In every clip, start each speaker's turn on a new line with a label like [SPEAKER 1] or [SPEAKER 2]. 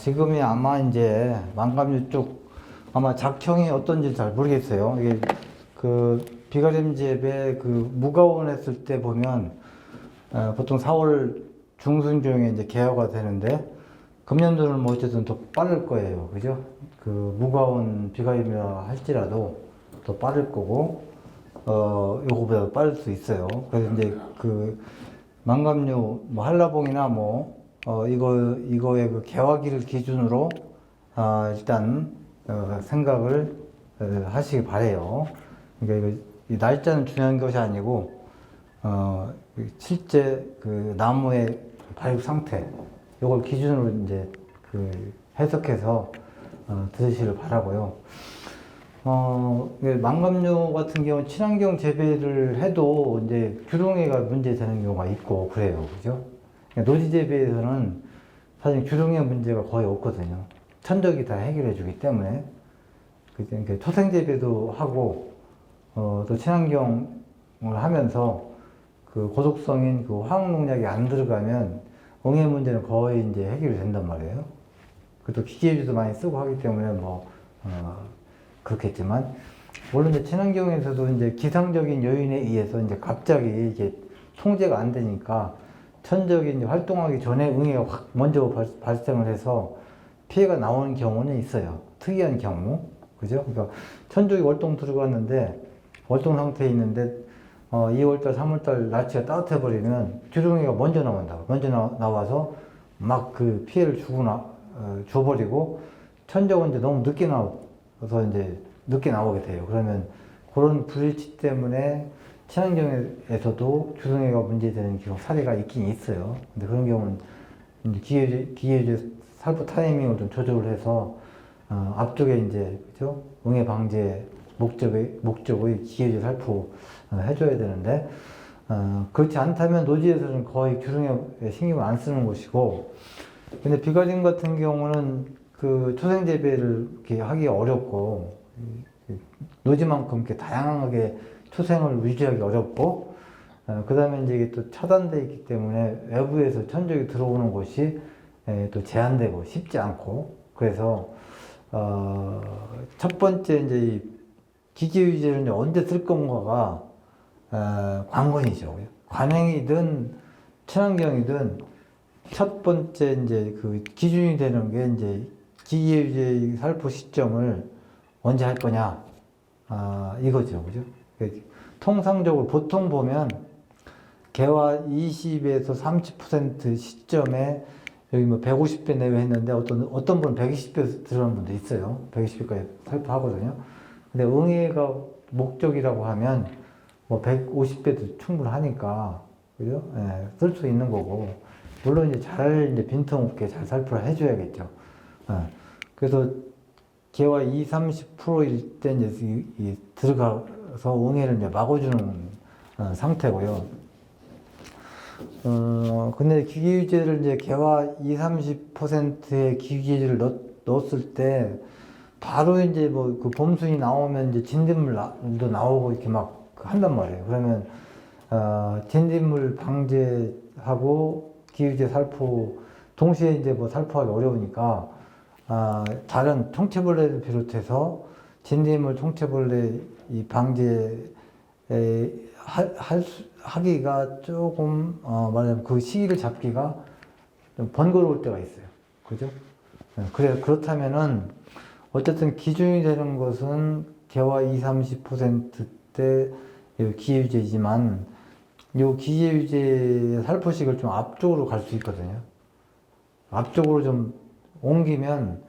[SPEAKER 1] 지금이 아마 이제 망감류 쪽 아마 작형이 어떤지 잘 모르겠어요. 이게 그 비가림잽에 그 무가온 했을 때 보면 보통 4월 중순경에 이제 개화가 되는데 금년도는 뭐 어쨌든 더 빠를 거예요. 그죠? 그 무가온 비가림이라 할지라도 더 빠를 거고 요거보다 빠를 수 있어요. 그래서 이제 그 망감류 뭐 한라봉이나 뭐 이거의 그 개화기를 기준으로 일단 생각을 하시기 바래요. 그러니까 이 날짜는 중요한 것이 아니고 실제 그 나무의 발육 상태 이걸 기준으로 이제 그 해석해서 드시길 바라고요. 망감류 같은 경우는 친환경 재배를 해도 이제 균형해가 문제되는 경우가 있고 그래요, 그죠? 노지 재배에서는 사실 균형해 문제가 거의 없거든요. 천적이 다 해결해 주기 때문에 토생 재배도 하고 또 친환경을 하면서 그 고독성인 그 화학 농약이 안 들어가면 응애 문제는 거의 이제 해결이 된단 말이에요. 그것도 기계주도 많이 쓰고 하기 때문에 그렇겠지만, 물론 이제 친환경에서도 이제 기상적인 요인에 의해서 이제 갑자기 이게 통제가 안 되니까 천적이 이제 활동하기 전에 응애가 확 먼저 발생을 해서 피해가 나오는 경우는 있어요. 특이한 경우. 그죠? 그러니까 천적이 월동 들어갔는데, 월동 상태에 있는데, 2월달, 3월달 날씨가 따뜻해 버리면 주둥이가 먼저 나온다. 먼저 나와서 막 그 피해를 줘버리고 천적은 이제 너무 늦게 나와서 이제 늦게 나오게 돼요. 그러면 그런 불일치 때문에 친환경에서도 주둥이가 문제되는 경우 사례가 있긴 있어요. 근데 그런 경우는 기계주의 살포 타이밍을 좀 조절을 해서 앞쪽에 이제 그죠? 응애 방제 목적의 기계주의 살포 해줘야 되는데 그렇지 않다면 노지에서는 거의 규정에 신경을 안 쓰는 것이고, 근데 비가림 같은 경우는 그 초생 재배를 이렇게 하기 어렵고 노지만큼 이렇게 다양하게 초생을 유지하기 어렵고 그 다음에 이제 이게 또 차단되어 있기 때문에 외부에서 천적이 들어오는 것이 또 제한되고 쉽지 않고, 그래서 첫 번째 이제 이 기계 유지를 이제 언제 쓸 건가가 관건이죠. 관행이든 친환경이든 첫 번째 이제 그 기준이 되는 게 이제 기계 유지 살포 시점을 언제 할 거냐, 이거죠, 그죠? 통상적으로 보통 보면 개화 20에서 30% 시점에 여기 뭐 150배 내외 했는데 어떤 분은 120배 들어가는 분도 있어요. 120배까지 살포하거든요. 근데 응애가 목적이라고 하면 뭐 150배도 충분하니까, 그죠? 예, 쓸 수 있는 거고, 물론 이제 빈틈없게 잘 살포를 해줘야겠죠. 예, 그래서 개화 20, 30%일 때 이제 들어가서 응애를 이제 막아주는 상태고요. 근데 기계유제를 이제 개화 20, 30%의 기계유제를 넣었을 때 바로 이제 뭐 그 봄순이 나오면 이제 진딧물도 나오고 이렇게 막 한단 말이에요. 그러면 진딧물 방제하고 기후제 살포 동시에 이제 뭐 살포하기 어려우니까 다른 총체벌레를 비롯해서 진딧물 총체벌레 이 방제 하기가 조금 말하자면 그 시기를 잡기가 좀 번거로울 때가 있어요. 그죠? 그렇다면은 어쨌든 기준이 되는 것은 개화 20, 30%대 기계유제이지만 이 기계유제 살포식을 좀 앞쪽으로 갈 수 있거든요. 앞쪽으로 좀 옮기면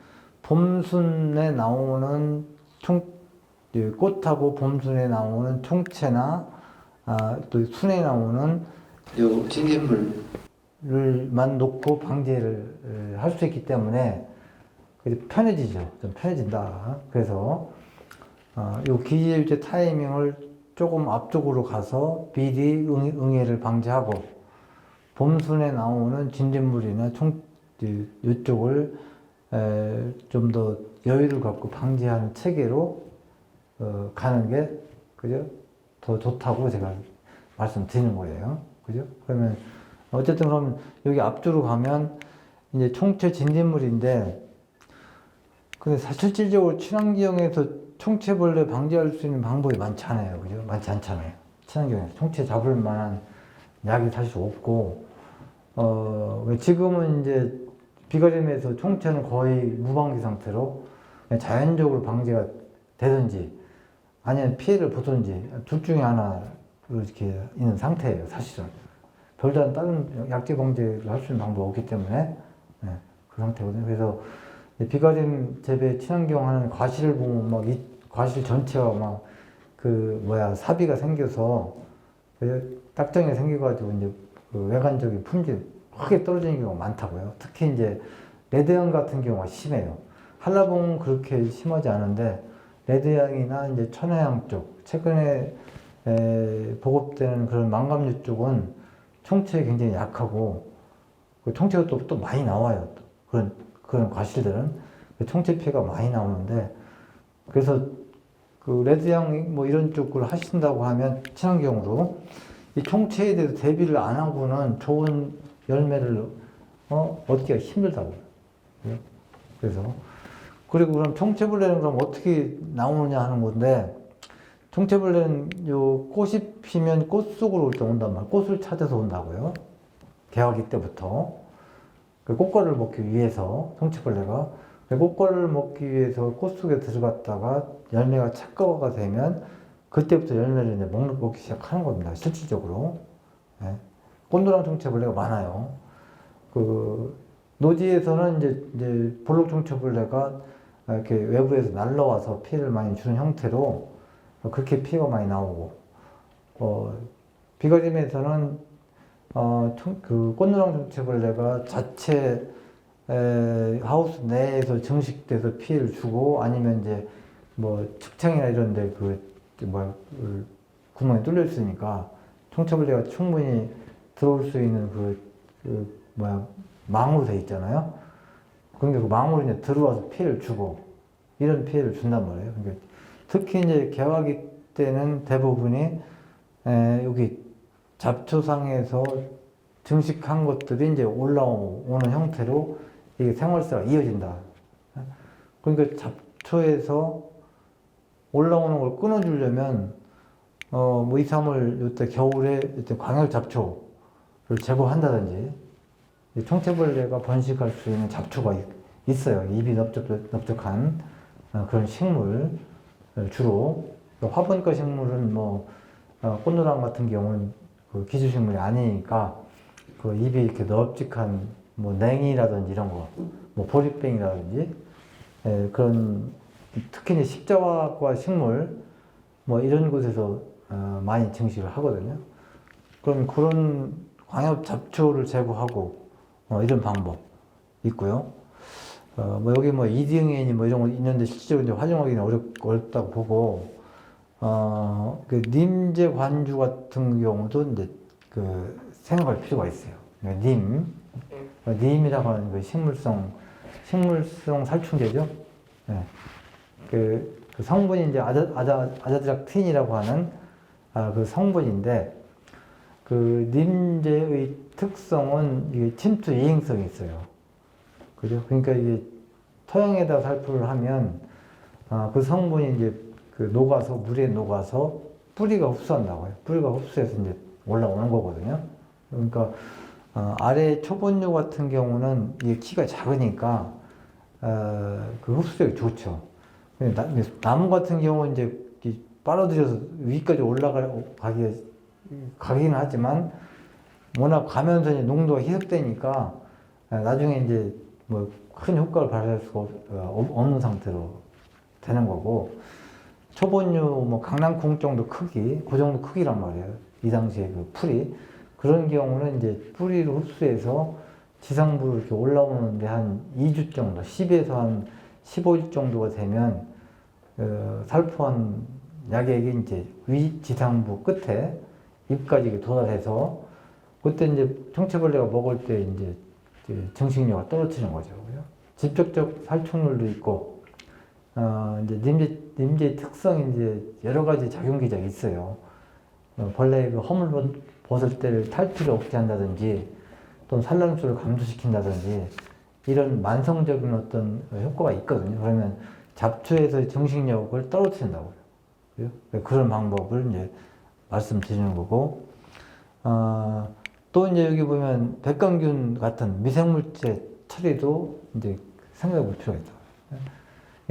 [SPEAKER 1] 봄순에 나오는 꽃하고 봄순에 나오는 총체나 또 순에 나오는 요 진딧물을만 놓고 방제를 할 수 있기 때문에 편해지죠. 좀 편해진다. 그래서 요 기계유제 타이밍을 조금 앞쪽으로 가서 미리 응애를 방지하고 봄순에 나오는 진딧물이나 이쪽을 좀 더 여유를 갖고 방지하는 체계로 가는 게 그죠? 더 좋다고 제가 말씀드리는 거예요. 그죠? 그러면 어쨌든 그러면 여기 앞쪽으로 가면 이제 총체 진딧물인데 근데 실질적으로 친환경에서 총체벌레 방지할 수 있는 방법이 많지 않아요. 그죠? 많지 않잖아요. 친환경에서 총체 잡을 만한 약이 사실 없고, 왜 지금은 이제 비가림에서 총체는 거의 무방비 상태로 자연적으로 방지가 되든지 아니면 피해를 보든지 둘 중에 하나 이렇게 있는 상태예요, 사실은. 별다른 다른 약제 방제를 할 수 있는 방법이 없기 때문에 그 상태거든요. 그래서 비가림 재배 친환경 하는 과실을 보면 막 이 과실 전체가 막 그 사비가 생겨서 딱정이가 생겨가지고 이제 그 외관적인 품질이 크게 떨어지는 경우가 많다고요. 특히 이제 레드향 같은 경우가 심해요. 한라봉은 그렇게 심하지 않은데 레드향이나 이제 천혜향 쪽 최근에 보급되는 그런 망감류 쪽은 총체에 굉장히 약하고 그 총체가 또 많이 나와요. 또 그런 과실들은 총체 피해가 많이 나오는데 그래서 그 레드향 뭐 이런 쪽을 하신다고 하면 친환경으로 이 총체에 대해서 대비를 안 하고는 좋은 열매를 얻기가 힘들다고요. 그래서 그리고 그럼 총체벌레는 그럼 어떻게 나오느냐 하는 건데 총체벌레는 요 꽃이 피면 꽃 속으로 온단 말이에요. 꽃을 찾아서 온다고요. 개화기 때부터 그 꽃과를 먹기 위해서 총체벌레가 꽃과를 먹기 위해서 꽃 속에 들어갔다가 열매가 착과가 되면 그때부터 열매를 이제 먹기 시작하는 겁니다. 실질적으로. 꽃노랑 총체벌레가 많아요. 그 노지에서는 이제 볼록 총체벌레가 이렇게 외부에서 날라와서 피해를 많이 주는 형태로 그렇게 피해가 많이 나오고, 비가림에서는 그 꽃노랑 총체벌레가 자체 하우스 내에서 증식돼서 피해를 주고 아니면 이제 뭐 측창이나 이런데 구멍이 뚫려 있으니까 총체벌레가 충분히 들어올 수 있는 망으로 돼 있잖아요. 그러니까 그 망으로 이제 들어와서 피해를 주고 이런 피해를 준단 말이에요. 그러니까 특히 이제 개화기 때는 대부분이 여기 잡초상에서 증식한 것들이 이제 올라오는 형태로 이게 생활사가 이어진다. 그러니까 잡초에서 올라오는 걸 끊어주려면 뭐 2, 3월 이때 겨울에 이때 광역 잡초를 제거한다든지 총체벌레가 번식할 수 있는 잡초가 있어요. 잎이 넓적한 그런 식물 주로 화분과 식물은 뭐 꽃노랑 같은 경우는 그 기주식물이 아니니까 그 잎이 이렇게 넓직한 뭐 냉이라든지 이런 거, 뭐 보리병이라든지 그런 특히 십자화과 식물 뭐 이런 곳에서 많이 증식을 하거든요. 그럼 그런 광역 잡초를 제거하고 이런 방법 있고요. 뭐 여기 뭐 이디응엔이 뭐 이런 거 있는데 실제로 이제 활용하기는 어렵다고 보고 그 님제 관주 같은 경우도 이제 그 생각할 필요가 있어요. 님이라고 하는 그 식물성 살충제죠. 네. 그 성분이 이제 아자드락틴이라고 하는 그 성분인데 그 님제의 특성은 이게 침투 이행성이 있어요. 그죠? 그러니까 이게 토양에다 살포를 하면 그 성분이 이제 물에 녹아서 뿌리가 흡수한다고요. 뿌리가 흡수해서 이제 올라오는 거거든요. 그러니까 아래 초본류 같은 경우는 이게 키가 작으니까 그 흡수력이 좋죠. 나무 같은 경우는 이제 빨아들여서 위까지 가기는 하지만 워낙 가면서 이제 농도가 희석되니까 나중에 이제 뭐 큰 효과를 발휘할 수가 없는 상태로 되는 거고 초본류 뭐 강낭콩 정도 크기, 그 정도 크기란 말이에요. 이 당시에 그 풀이 그런 경우는 이제 뿌리를 흡수해서 지상부로 이렇게 올라오는데 한 2주 정도, 10에서 한 15일 정도가 되면 살포한 약액이 이제 지상부 끝에 잎까지 도달해서 그때 이제 총체벌레가 먹을 때 이제 증식력가 떨어지는 거죠. 직접적 살충률도 있고 이제 님제의 특성이 이제 여러 가지 작용 기작이 있어요. 벌레의 그 허물 벗을 때를 탈피를 억제한다든지 또는 산란수를 감소시킨다든지 이런 만성적인 어떤 효과가 있거든요. 그러면 잡초에서의 증식력을 떨어뜨린다고요. 그런 방법을 이제 말씀드리는 거고, 또 이제 여기 보면 백광균 같은 미생물제 처리도 이제 생각해 볼 필요가 있다.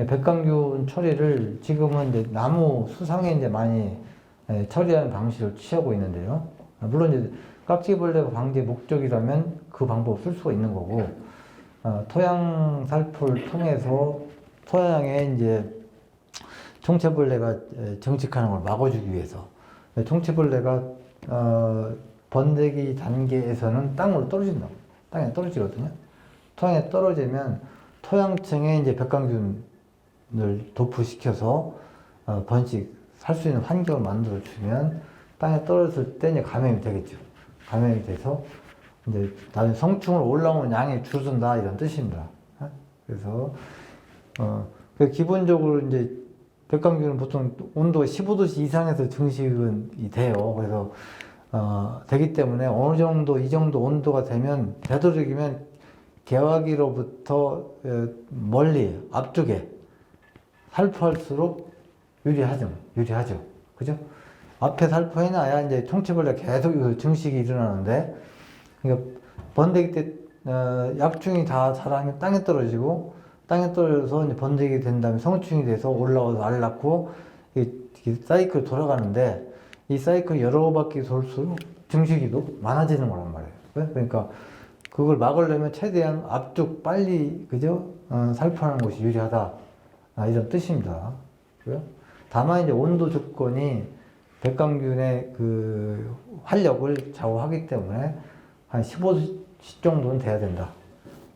[SPEAKER 1] 백광균 처리를 지금은 이제 나무 수상에 이제 많이 처리하는 방식을 취하고 있는데요. 물론 이제 깍지벌레 방제 목적이라면 그 방법을 쓸 수가 있는 거고, 토양 살포를 통해서 토양에 이제 총체벌레가 정식하는 걸 막아주기 위해서, 총체벌레가 번데기 단계에서는 땅으로 떨어진다고. 땅에 떨어지거든요. 토양에 떨어지면 토양층에 이제 백광균을 도포시켜서 번식, 살 수 있는 환경을 만들어 주면 땅에 떨어졌을 때 이제 감염이 되겠죠. 감염이 돼서 이제 나중에 성충으로 올라오는 양이 줄어든다 이런 뜻입니다. 그래서 기본적으로 이제 백광균은 보통 온도가 15도씨 이상에서 증식이 돼요. 그래서 되기 때문에 어느 정도 이 정도 온도가 되면 되도록이면 개화기로부터 멀리 앞쪽에 살포할수록 유리하죠. 그죠? 앞에 살포해놔야 이제 총체벌레 계속 증식이 일어나는데, 그러니까 번데기 때 약충이 다 자라면 땅에 떨어지고, 땅에 떨어져서 이제 번데기 된 다음에 성충이 돼서 올라와서 알 낳고, 이게 사이클 돌아가는데, 이 사이클 여러 바퀴 돌수록 증식이 많아지는 거란 말이에요. 그러니까 그걸 막으려면 최대한 앞쪽 빨리, 그죠? 살포하는 것이 유리하다. 이런 뜻입니다. 그죠? 다만 이제 온도 조건이 백광균의 그 활력을 좌우하기 때문에 한 15도 정도는 돼야 된다.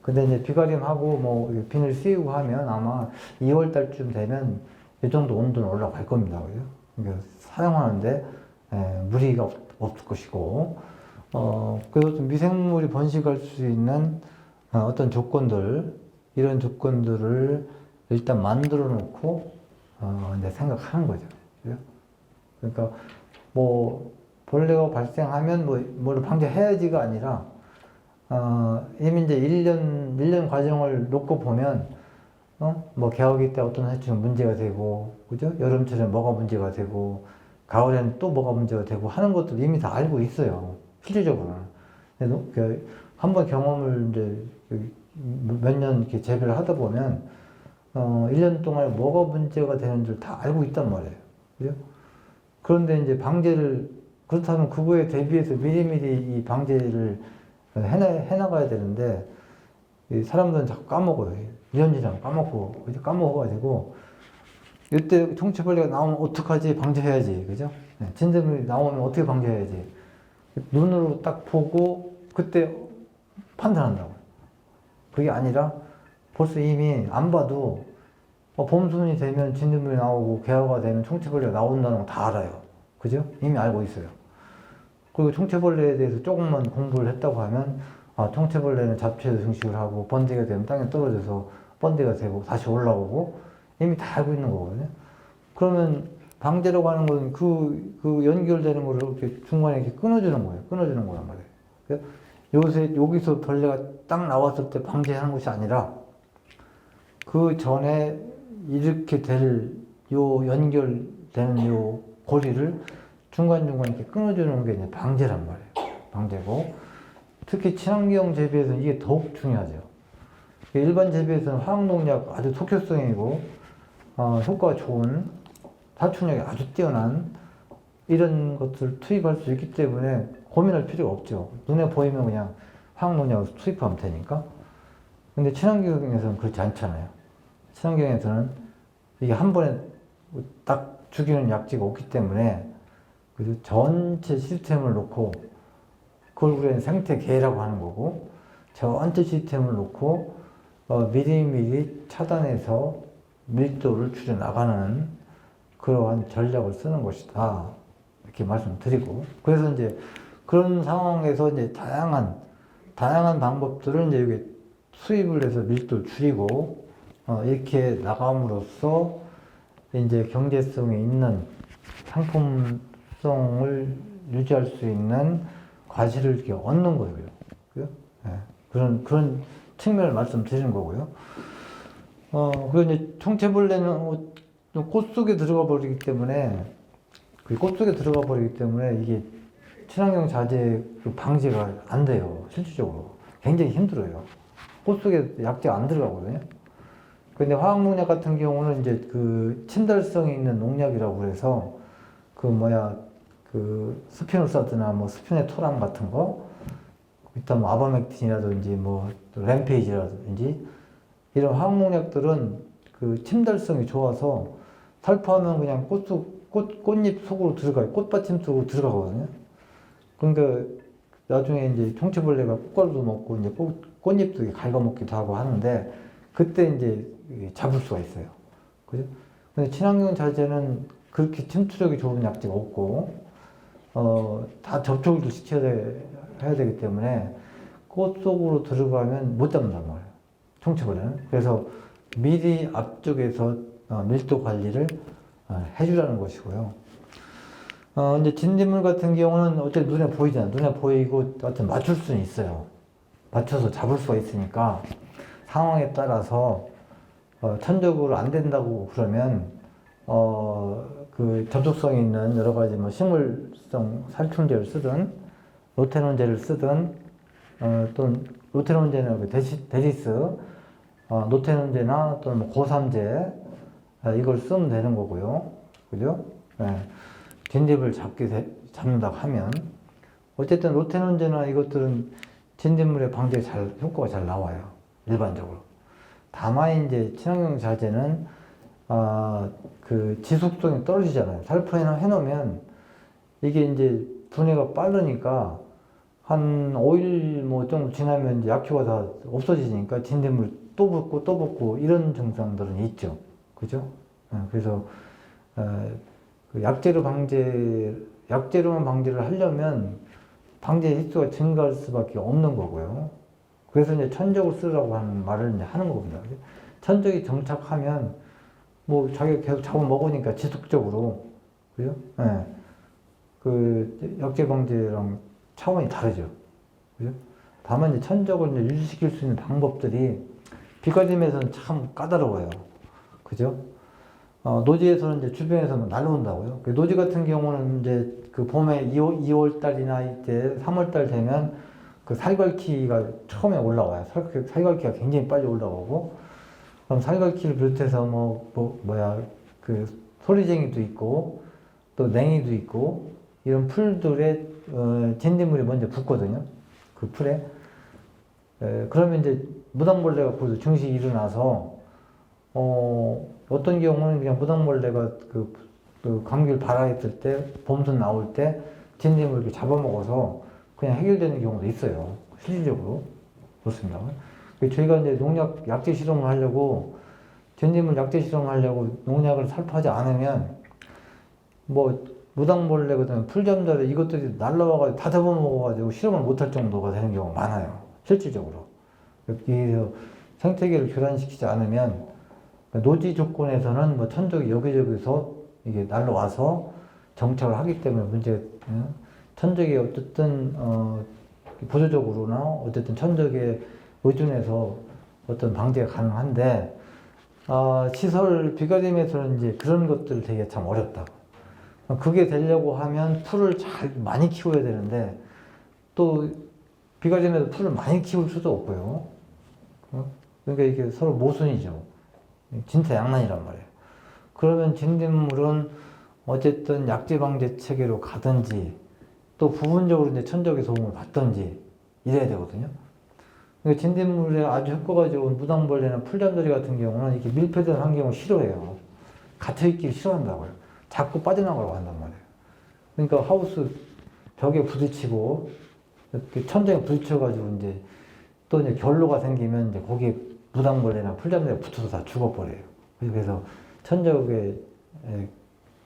[SPEAKER 1] 근데 이제 비가림하고 뭐 비닐 씌우고 하면 아마 2월 달쯤 되면 이 정도 온도는 올라갈 겁니다. 그죠? 그러니까 사용하는데 무리가 없을 것이고, 그래서 미생물이 번식할 수 있는 어떤 조건들, 이런 조건들을 일단 만들어 놓고 이제 생각하는 거죠. 그죠? 그러니까 뭐 벌레가 발생하면 뭘 방지해야지가 아니라 이미 이제 1년 과정을 놓고 보면 뭐 개화기 때 어떤 해충 문제가 되고, 그죠? 여름철에 뭐가 문제가 되고, 가을에는 또 뭐가 문제가 되고 하는 것들 이미 다 알고 있어요. 실질적으로는. 한번 경험을 이제 몇 년 이렇게 재배를 하다 보면 1년 동안에 뭐가 문제가 되는지를 다 알고 있단 말이에요. 그죠? 그런데 이제 그렇다면 그거에 대비해서 미리미리 이 방제를 해나가야 되는데, 사람들은 자꾸 까먹어요. 1년 지나면 까먹어가지고, 이때 총체벌레가 나오면 어떡하지? 방제해야지. 그죠? 진드기 나오면 어떻게 방제해야지? 눈으로 딱 보고, 그때 판단한다고요. 그게 아니라, 벌써 이미 안 봐도, 봄순이 되면 진드기 나오고, 개화가 되면 총체벌레가 나온다는 거 다 알아요. 그죠? 이미 알고 있어요. 그리고 총체벌레에 대해서 조금만 공부를 했다고 하면, 총체벌레는 잡초에서 증식을 하고, 번데기가 되면 땅에 떨어져서 번데기가 되고, 다시 올라오고, 이미 다 알고 있는 거거든요. 그러면 방제라고 하는 것은 그 연결되는 거를 이렇게 중간에 이렇게 끊어주는 거란 말이에요. 요새 여기서 벌레가 딱 나왔을 때 방제하는 것이 아니라, 그 전에 이렇게 연결되는 요 고리를 중간중간 이렇게 끊어주는 게 이제 방제란 말이에요. 방제고, 특히 친환경 재배에서는 이게 더욱 중요하죠. 일반 재배에서는 화학농약 아주 독효성이고, 효과가 좋은, 살충력이 아주 뛰어난 이런 것들을 투입할 수 있기 때문에 고민할 필요가 없죠. 눈에 보이면 그냥 화학농약을 투입하면 되니까. 근데 친환경에서는 그렇지 않잖아요. 친환경에서는 이게 한 번에 딱 죽이는 약재가 없기 때문에, 그래서 전체 시스템을 놓고, 그걸 우리는 생태계라고 하는 거고, 전체 시스템을 놓고 미리미리 차단해서 밀도를 줄여나가는 그러한 전략을 쓰는 것이다. 이렇게 말씀드리고, 그래서 이제 그런 상황에서 이제 다양한 방법들을 이제 여기 수입을 해서 밀도를 줄이고, 이렇게 나감으로써 이제 경제성이 있는 상품성을 유지할 수 있는 과실을 이렇게 얻는 거예요. 그죠? 네. 그런 측면을 말씀드리는 거고요. 그리고 이제 총체벌레는 꽃 속에 들어가 버리기 때문에, 이게 친환경 자재 그 방지가 안 돼요. 실질적으로. 굉장히 힘들어요. 꽃 속에 약재가 안 들어가거든요. 근데 화학농약 같은 경우는 이제 그 침달성이 있는 농약이라고 그래서 그 스피노사드나 뭐 스피네토람 같은 거, 일단 뭐 아바맥틴이라든지 뭐 램페이지라든지 이런 화학농약들은 그 침달성이 좋아서 살포하면 그냥 꽃잎 속으로 들어가요. 꽃받침 속으로 들어가거든요. 그러니까 나중에 이제 총체벌레가 꽃가루도 먹고 이제 꽃잎도 갉아먹기도 하고 하는데 그때 이제 잡을 수가 있어요. 그죠? 근데 친환경 자재는 그렇게 침투력이 좋은 약재가 없고, 다 접촉을 해야 되기 때문에 꽃 속으로 들어가면 못 잡는단 말이에요. 총체벌레는. 그래서 미리 앞쪽에서 밀도 관리를 해주라는 것이고요. 이제 진딧물 같은 경우는 어쨌든 눈에 보이잖아요. 눈에 보이고 어쨌든 맞출 수는 있어요. 맞춰서 잡을 수가 있으니까 상황에 따라서 천적으로 안 된다고 그러면 그 접촉성이 있는 여러 가지 뭐 식물성 살충제를 쓰든 로테논제를 쓰든 또는 로테논제는 그 데시스 노테논제나 또는 뭐 고삼제 이걸 쓰면 되는 거고요. 그죠? 네. 진딧물 잡는다고 하면 어쨌든 로테논제나 이것들은 진딧물의 방제에 효과가 잘 나와요. 일반적으로. 다만 이제 친환경 자재는 그 지속성이 떨어지잖아요. 살포해 놓으면 이게 이제 분해가 빠르니까 한 5일 뭐 좀 지나면 이제 약효가 다 없어지니까 진딧물 또 붙고 이런 증상들은 있죠. 그죠? 그래서 그 약재로만 방제를 하려면 방제 횟수가 증가할 수밖에 없는 거고요. 그래서 이제 천적을 쓰라고 하는 말을 이제 하는 겁니다. 천적이 정착하면 뭐 자기가 계속 잡아먹으니까 지속적으로, 그죠? 네. 그 약재 방제랑 차원이 다르죠. 그죠? 다만 이제 천적을 이제 유지시킬 수 있는 방법들이 비과짐에서는 참 까다로워요. 그죠? 노지에서는 이제 주변에서 날라온다고요. 그 노지 같은 경우는 이제 그 봄에 2월 달이나 이때 3월 달 되면 그 살갈키가 처음에 올라와요. 살갈키가 굉장히 빨리 올라오고, 그럼 살갈키를 비롯해서 그 소리쟁이도 있고, 또 냉이도 있고, 이런 풀들에 진딧물이 먼저 붙거든요. 그 풀에. 그러면 이제 무당벌레가 거기서 증식이 일어나서, 어떤 경우는 그냥 무당벌레가 그 감귤 발화했을 때, 봄순 나올 때, 진딧물을 이렇게 잡아먹어서 그냥 해결되는 경우도 있어요. 실질적으로. 그렇습니다. 저희가 이제 농약 약재 실험을 하려고, 진딧물 약재 실험을 하려고 농약을 살포하지 않으면, 뭐, 무당벌레, 그 다음에 풀잠자리 이것들이 날라와가지고 다 잡아먹어가지고 실험을 못할 정도가 되는 경우가 많아요. 실질적으로. 여기서 생태계를 교란시키지 않으면, 노지 조건에서는 뭐 천적이 여기저기서 이게 날라와서 정착을 하기 때문에 문제가, 천적이 어쨌든, 보조적으로나 어쨌든 천적에 의존해서 어떤 방제가 가능한데, 시설 비과림에서는 이제 그런 것들 되게 참 어렵다. 그게 되려고 하면 풀을 잘 많이 키워야 되는데, 또 비과림에서 풀을 많이 키울 수도 없고요. 그러니까 이게 서로 모순이죠. 진짜 양난이란 말이에요. 그러면 진딧물은 어쨌든 약재 방제 체계로 가든지 또 부분적으로 이제 천적의 도움을 받든지 이래야 되거든요. 그러니까 진딧물에 아주 효과가 좋은 무당벌레나 풀잠자리 같은 경우는 이렇게 밀폐된 환경을 싫어해요. 갇혀있기 싫어한다고요. 자꾸 빠져나가려고 한단 말이에요. 그러니까 하우스 벽에 부딪히고 천장에 부딪혀가지고 이제 또 이제 결로가 생기면 이제 거기에 무당벌레나 풀잠자리가 붙어서 다 죽어버려요. 그래서 천적의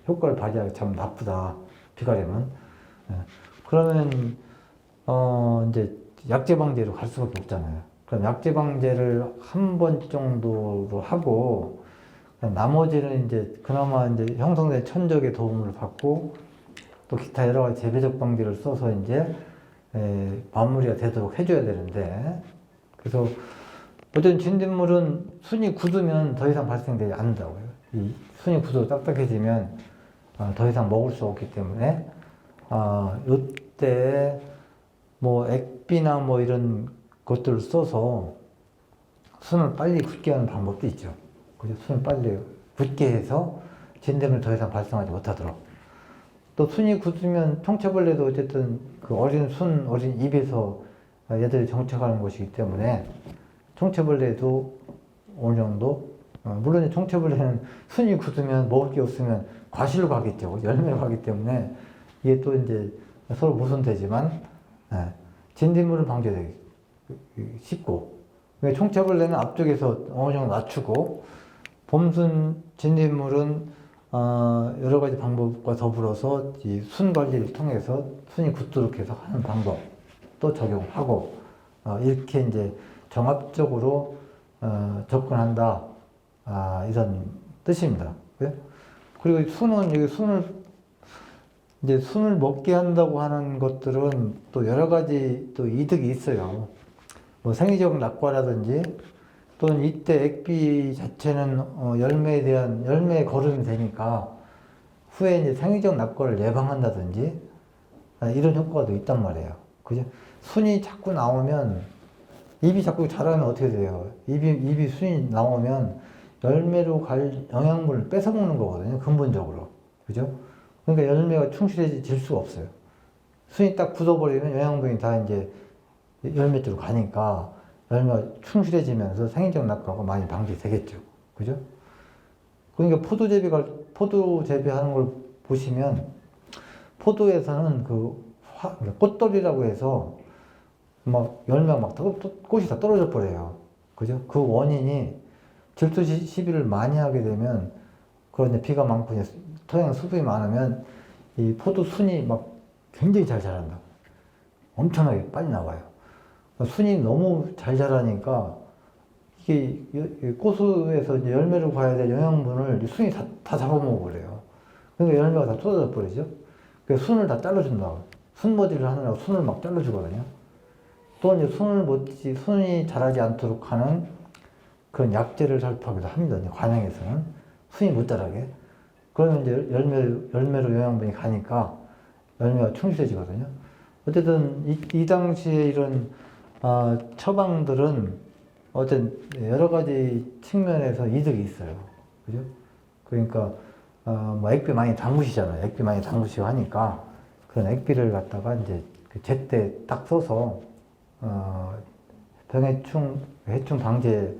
[SPEAKER 1] 효과를 발휘하기 참 나쁘다. 비과림은. 그러면 이제 약재 방제로 갈 수밖에 없잖아요. 그럼 약재 방제를 한 번 정도로 하고 나머지는 이제 그나마 이제 형성된 천적의 도움을 받고 또 기타 여러 가지 재배적 방제를 써서 이제 마무리가 되도록 해줘야 되는데, 그래서 어떤 진딧물은 순이 굳으면 더 이상 발생되지 않는다고요. 이 순이 굳어 딱딱해지면 더 이상 먹을 수 없기 때문에 이때 뭐 액비나 뭐 이런 것들을 써서 순을 빨리 굳게 하는 방법도 있죠. 그죠? 순을 빨리 굳게 해서 진딧물이 더 이상 발생하지 못하도록. 또 순이 굳으면 청체벌레도 어쨌든 그 어린 입에서 얘들이 정착하는 것이기 때문에 청체벌레도 어느 정도 물론 청체벌레는 순이 굳으면 먹을 게 없으면 과실로 가겠죠. 열매로 가기 때문에 이게 또 이제 서로 모순되지만 진딧물은 방지되기 쉽고 청체벌레는 앞쪽에서 어느 정도 낮추고 봄순 진딧물은 여러 가지 방법과 더불어서 이 순 관리를 통해서 순이 굳도록 해서 하는 방법도 적용하고 이렇게 이제 종합적으로 접근한다 이런 뜻입니다. 그리고 순은 여기 순을 먹게 한다고 하는 것들은 또 여러 가지 또 이득이 있어요. 뭐 생리적 낙과라든지 또는 이때 액비 자체는 열매에 대한 열매의 거름이 되니까 후에 이제 생리적 낙과를 예방한다든지 이런 효과도 있단 말이에요. 그죠? 순이 자꾸 나오면 입이 자꾸 자라면 어떻게 돼요? 입이 순이 나오면 열매로 갈 영양분을 뺏어먹는 거거든요. 근본적으로. 그죠? 그러니까 열매가 충실해질 수가 없어요. 순이 딱 굳어버리면 영양분이 다 이제 열매 쪽으로 가니까 열매가 충실해지면서 생리적 낙과가 많이 방지되겠죠. 그죠? 그러니까 포도 재배하는 걸 보시면 포도에서는 꽃돌이라고 해서 막 열매가 막 꽃이 다 떨어져 버려요. 그죠? 그 원인이 질소 시비를 많이 하게 되면 그런 비가 많고 토양 수분이 많으면 이 포도 순이 막 굉장히 잘 자란다. 엄청나게 빨리 나와요. 순이 너무 잘 자라니까 이게 꽃에서 이제 열매로 가야 될 영양분을 순이 다 잡아먹어 버려요. 그러니까 열매가 다 쏟아져 버리죠. 그래서 순을 다 잘라준다. 순머리를 하느라고 순을 막 잘라주거든요. 또 이제 순이 자라지 않도록 하는 그런 약재를 살포하기도 합니다. 관양에서는 순이 못 자라게. 그러면 이제 열매로 영양분이 가니까 열매가 충실해지거든요. 어쨌든 이 당시에 이런 처방들은 어쨌든 여러 가지 측면에서 이득이 있어요. 그죠? 그러니까 뭐 액비 많이 담그시잖아요. 액비 많이 담그시고 하니까 그런 액비를 갖다가 이제 제때 딱 써서 해충 방제에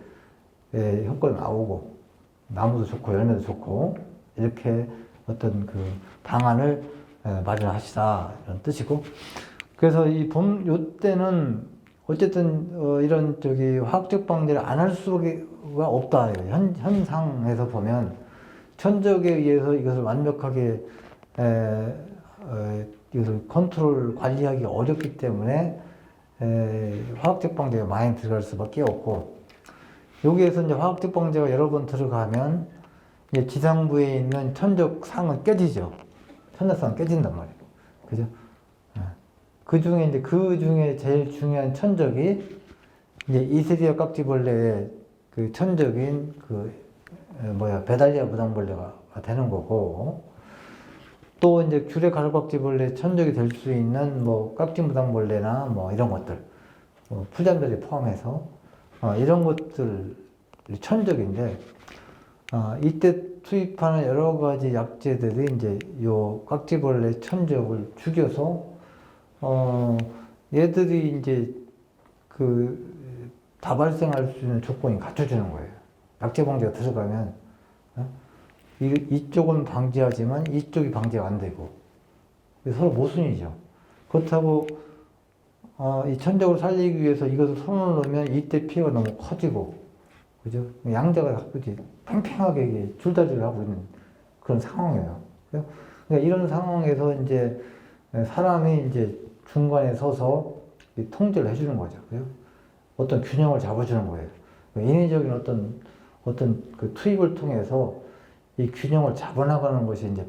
[SPEAKER 1] 효과가 나오고 나무도 좋고 열매도 좋고 이렇게 어떤 그 방안을 마련하시다 이런 뜻이고 그래서 요때는 어쨌든 이런 화학적 방제를 안 할 수가 없다. 현상에서 보면 천적에 의해서 이것을 완벽하게 이것을 컨트롤 관리하기 어렵기 때문에 화학적 방제가 많이 들어갈 수밖에 없고 여기에서 이제 화학적 방제가 여러 번 들어가면 이제 지상부에 있는 천적 상은 깨지죠. 천적상은 깨진단 말이에요. 그죠? 그 중에 제일 중요한 천적이 이제 이세리아 깍지벌레의 그 천적인 베달리아 무당벌레가 되는 거고 또 이제 귤의 가루깍지벌레 천적이 될 수 있는 뭐 깍지무당벌레나 뭐 이런 것들 풀잠자리 포함해서 이런 것들 천적인데 이때 투입하는 여러 가지 약재들이 이제 요 깍지벌레 천적을 죽여서 얘들이 이제 다 발생할 수 있는 조건이 갖춰주는 거예요. 약재 방제가 들어가면 이쪽은 방지하지만 이쪽이 방지가 안 되고 서로 모순이죠. 그렇다고 이 천적을 살리기 위해서 이것을 손을 놓으면 이때 피해가 너무 커지고 그죠? 양자가 자꾸 팽팽하게 줄다리를 하고 있는 그런 상황이에요. 그러니까 이런 상황에서 이제 사람이 이제 중간에 서서 통제를 해주는 거죠. 그죠? 어떤 균형을 잡아주는 거예요. 인위적인 어떤 그 투입을 통해서 이 균형을 잡아나가는 것이 이제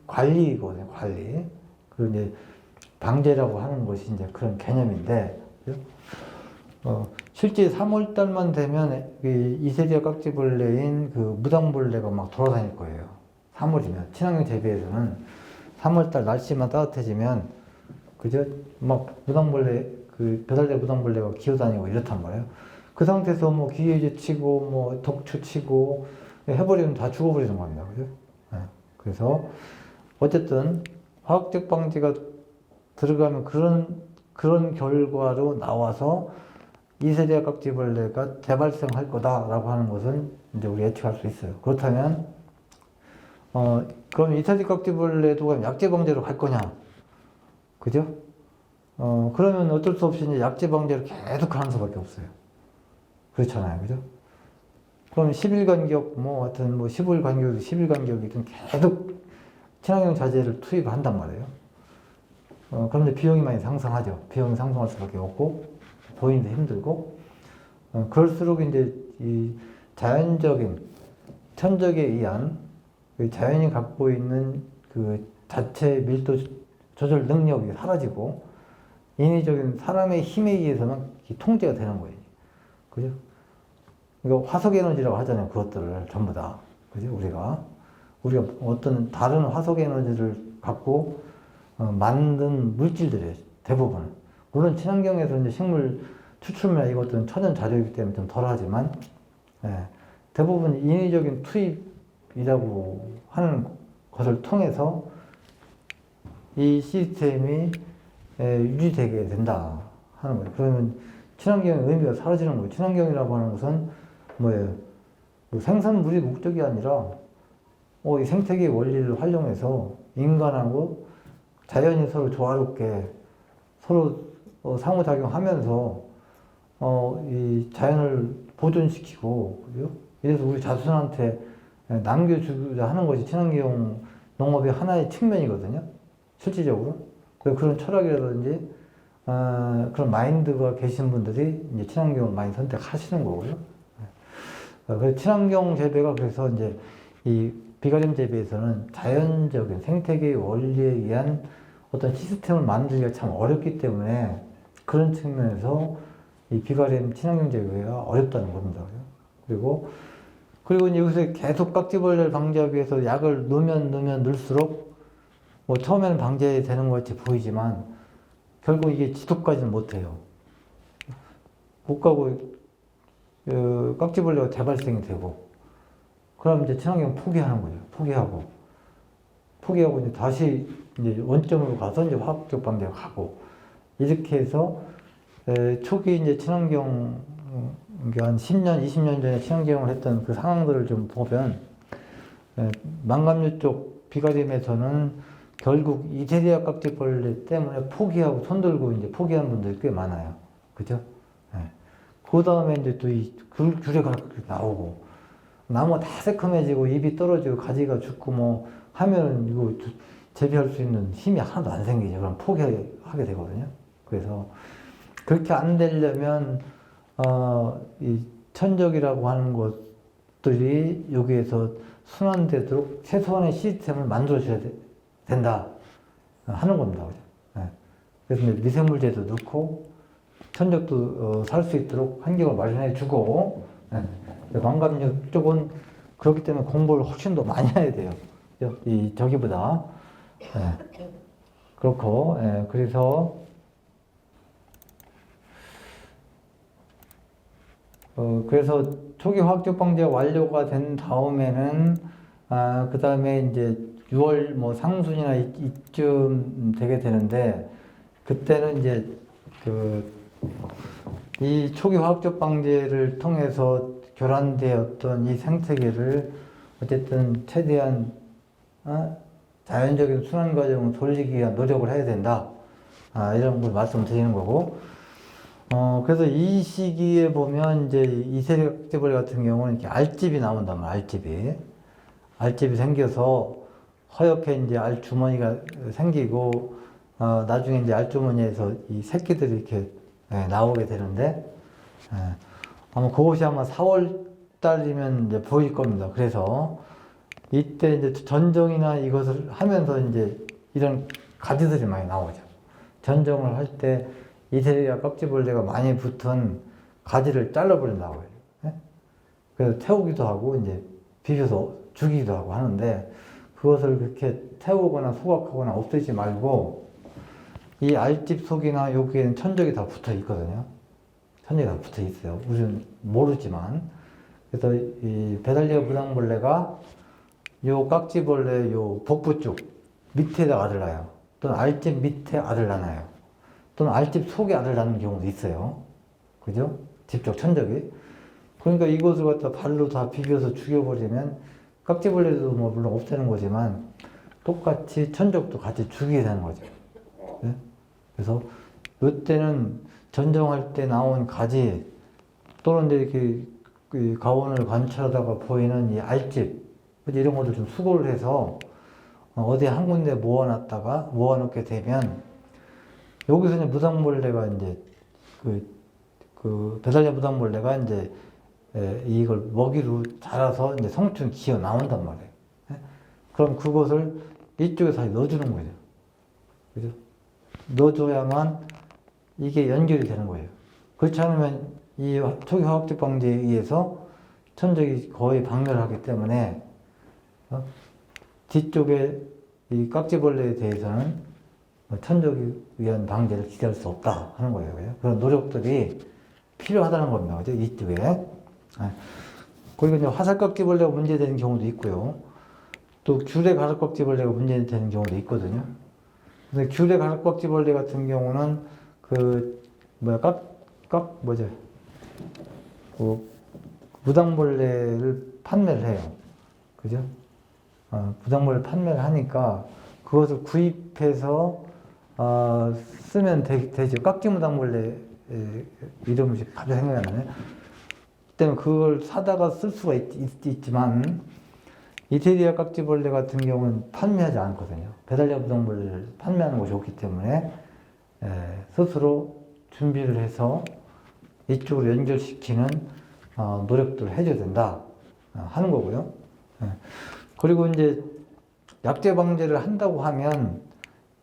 [SPEAKER 1] 관리거든요, 관리. 그리고 이제 방제라고 하는 것이 이제 그런 개념인데, 실제 3월 달만 되면 이세리아 깍지벌레인 그 무당벌레가 막 돌아다닐 거예요. 3월이면. 친환경 재배에서는 3월 달 날씨만 따뜻해지면, 그죠? 막 무당벌레, 그 배달대 무당벌레가 기어다니고 이렇단 말이에요. 그 상태에서 뭐 기계제 치고, 뭐 독초 치고 해버리면 다 죽어버리는 겁니다. 그죠? 네. 그래서 어쨌든 화학적 방지가 들어가면 그런 결과로 나와서 이세리아 깍지벌레가 재발생할 거다라고 하는 것은 이제 우리 예측할 수 있어요. 그렇다면, 그럼 이세리아 깍지벌레도 약재 방제로 갈 거냐? 그죠? 그러면 어쩔 수 없이 이제 약재 방제를 계속 하는 수밖에 없어요. 그렇잖아요. 그죠? 그럼 10일 간격, 뭐, 하여튼 뭐 15일 간격이든 10일 간격이든 계속 친환경 자재를 투입한단 말이에요. 그럼 이제 비용이 많이 상승하죠. 비용이 상승할 수밖에 없고, 보이는데 힘들고, 그럴수록 이제 이 자연적인, 천적에 의한 그 자연이 갖고 있는 그 자체 밀도 조절 능력이 사라지고, 인위적인 사람의 힘에 의해서만 통제가 되는 거예요. 그죠? 이거 화석 에너지라고 하잖아요. 그것들을 전부 다. 그죠? 우리가 어떤 다른 화석 에너지를 갖고 만든 물질들이에요. 대부분. 물론 친환경에서 이제 식물 추출물이나 이것들은 천연 자료이기 때문에 좀 덜하지만, 대부분 인위적인 투입이라고 하는 것을 통해서 이 시스템이 유지되게 된다 하는 거예요. 그러면 친환경의 의미가 사라지는 거예요. 친환경이라고 하는 것은 뭐예요? 뭐 생산물이 목적이 아니라 이 생태계의 원리를 활용해서 인간하고 자연이 서로 조화롭게 서로 상호작용하면서 이 자연을 보존시키고, 그죠? 이래서 우리 자손한테 남겨주고자 하는 것이 친환경 농업의 하나의 측면이거든요. 실질적으로. 그런 철학이라든지 그런 마인드가 계신 분들이 이제 친환경을 많이 선택하시는 거고요. 그래서 친환경 재배가 그래서 이제 이 비가림 재배에서는 자연적인 생태계의 원리에 의한 어떤 시스템을 만들기가 참 어렵기 때문에 그런 측면에서 이 비가림 친환경 재배가 어렵다는 겁니다. 그리고 이제 여기서 계속 깍지벌레를 방지하기 위해서 약을 넣으면 넣을수록 뭐 처음에는 방제되는 것 같이 보이지만 결국 이게 지속까지는 못해요. 못 가고 깍지벌레가 재발생이 되고, 그럼 이제 친환경 포기하는 거죠. 포기하고 이제 다시 이제 원점으로 가서 이제 화학적 방제가 가고, 이렇게 해서 초기 이제 친환경 한 10년, 20년 전에 친환경을 했던 그 상황들을 좀 보면 망감류 쪽 비가림에서는 결국 이세리아 깍지벌레 때문에 포기하고 손들고 이제 포기한 분들이 꽤 많아요. 그죠? 그 다음에 이제 또 이 귤레가 나오고, 나무가 다 새콤해지고 잎이 떨어지고 가지가 죽고 뭐 하면은 이거 재배할 수 있는 힘이 하나도 안 생기죠. 그럼 포기하게 되거든요. 그래서 그렇게 안 되려면 이 천적이라고 하는 것들이 여기에서 순환되도록 최소한의 시스템을 만들어줘야 된다 하는 겁니다. 그래서 이제 미생물제도 넣고 천적도 살 수 있도록 환경을 마련해 주고, 망감류 쪽은 그렇기 때문에 공부를 훨씬 더 많이 해야 돼요. 저기보다. 그렇고, 그래서 그래서 초기 화학적 방제가 완료가 된 다음에는 그 다음에 이제 6월 뭐 상순이나 이쯤 되게 되는데, 그때는 이제 이 초기 화학적 방제를 통해서 교란되었던 이 생태계를 어쨌든 최대한 자연적인 순환 과정을 돌리기 위한 노력을 해야 된다. 이런 걸 말씀드리는 거고, 그래서 이 시기에 보면 이제 이세리아 깍지벌레 같은 경우는 이렇게 알집이 나온단 말이에요. 알집이 생겨서 허옇게 이제 알 주머니가 생기고, 나중에 이제 알 주머니에서 이 새끼들이 이렇게 나오게 되는데, 아마 그것이 아마 4월 달이면 이제 보일 겁니다. 그래서 이때 이제 전정이나 이것을 하면서 이제 이런 가지들이 많이 나오죠. 전정을 할 때 이세리아 깍지벌레가 많이 붙은 가지를 잘라버린다고 해요. 예? 그래서 태우기도 하고 이제 비벼서 죽이기도 하고 하는데 그것을 그렇게 태우거나 소각하거나 없애지 말고 이 알집 속이나 여기에는 천적이 다 붙어 있거든요. 천적이 다 붙어 있어요. 우리는 모르지만. 그래서 이 배달려 무당벌레가 요 깍지벌레 요 복부 쪽 밑에다 알을 낳아요. 또는 알집 밑에 알을 낳아요. 또는 알집 속에 알을 낳는 경우도 있어요. 그죠? 집적 천적이. 그러니까 이것을 갖다 발로 다 비벼서 죽여버리면 깍지벌레도 뭐 물론 없애는 거지만 똑같이 천적도 같이 죽이게 되는 거죠. 네? 그래서 이때는 전정할 때 나온 가지 또는 이렇게 그 가원을 관찰하다가 보이는 이 알집 이런 것들 좀 수거를 해서 어디 한 군데 모아놓게 되면 여기서 이제 무당벌레가 이제 그 배달려 무당벌레가 이제 이걸 먹이로 자라서 이제 성충 기어 나온단 말이에요. 예? 그럼 그것을 이쪽에 다시 넣어주는 거죠. 그죠? 넣어줘야만 이게 연결이 되는 거예요. 그렇지 않으면 이 초기 화학적 방제에 의해서 천적이 거의 박멸하기 때문에 뒤쪽에 이 깍지벌레에 대해서는 천적이 의한 방제를 기대할 수 없다 하는 거예요. 그런 노력들이 필요하다는 겁니다. 그죠? 이쪽에. 그리고 이제 화살깍지벌레가 문제되는 경우도 있고요. 또 귤의 가락깍지벌레가 문제되는 경우도 있거든요. 근데 귤의 가락깍지벌레 같은 경우는 무당벌레를 판매를 해요. 그죠? 무당벌레를 판매를 하니까 그것을 구입해서 쓰면 되죠. 깍지무당벌레 이름이 갑자기 생각이 안 나네. 때문에 그걸 사다가 쓸 수가 있지만 이태리아 깍지벌레 같은 경우는 판매하지 않거든요. 배달려 무당벌레를 판매하는 것이 없기 때문에 스스로 준비를 해서 이쪽으로 연결시키는 노력들을 해줘야 된다 하는 거고요. 그리고 이제 약재 방제를 한다고 하면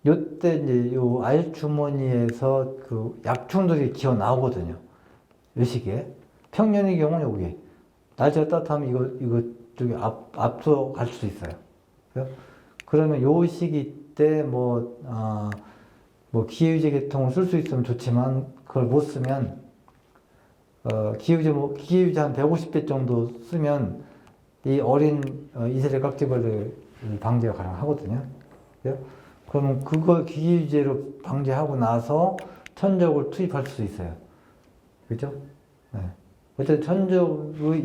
[SPEAKER 1] 요때 이제 요 알주머니에서 그 약충들이 기어 나오거든요. 요 시기에. 평년의 경우는 여기. 날씨가 따뜻하면 이거 저기 앞서 갈 수도 있어요. 그러면 요 시기 때 뭐 기회유제 계통을 쓸 수 있으면 좋지만 그걸 못 쓰면 기회유제 한 150배 정도 쓰면 이 어린 이세대 깍지벌레 방제가 가능하거든요. 그러면 그걸 기계유제로 방제하고 나서 천적을 투입할 수 있어요. 그죠? 네. 어쨌든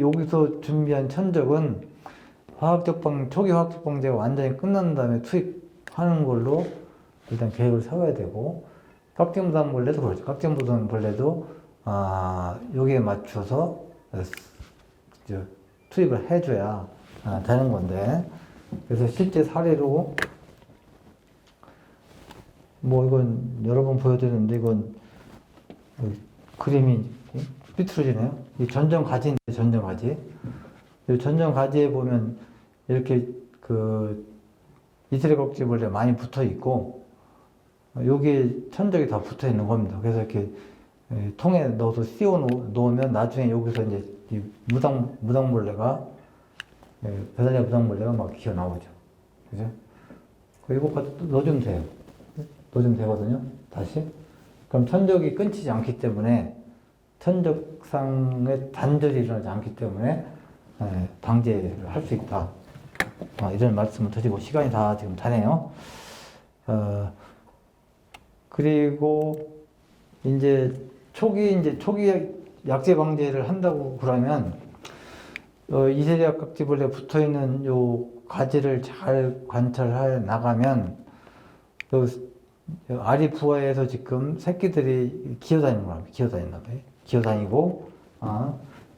[SPEAKER 1] 여기서 준비한 천적은 초기 화학적 방제가 완전히 끝난 다음에 투입하는 걸로 일단 계획을 세워야 되고, 깍지무당벌레도 그렇죠. 깍지무당벌레도 여기에 맞춰서 투입을 해줘야 되는 건데, 그래서 실제 사례로 뭐 이건 여러 번 보여드렸는데 이건 그림이 삐뚤어지네요. 이 전정가지인데 전정가지. 이 전정가지에 보면 이렇게 그 이슬의 깍지벌레 많이 붙어 있고 여기에 천적이 다 붙어 있는 겁니다. 그래서 이렇게 통에 넣어서 씌워 놓으면 나중에 여기서 이제 이 무당벌레가 배달려 무당벌레가 막 기어 나오죠. 그죠? 이거 넣어주면 돼요. 넣어주면 되거든요. 다시. 그럼 천적이 끊기지 않기 때문에 천적상의 단절이 일어나지 않기 때문에 방제를 할 수 있다. 이런 말씀을 드리고 시간이 다 지금 다네요. 그리고 이제 초기 약재 방제를 한다고 그러면 이세리아 깍지벌레 붙어 있는 요 가지를 잘 관찰해 나가면 알이 부화해서 지금 새끼들이 기어다니는 거랍니다. 기어다니고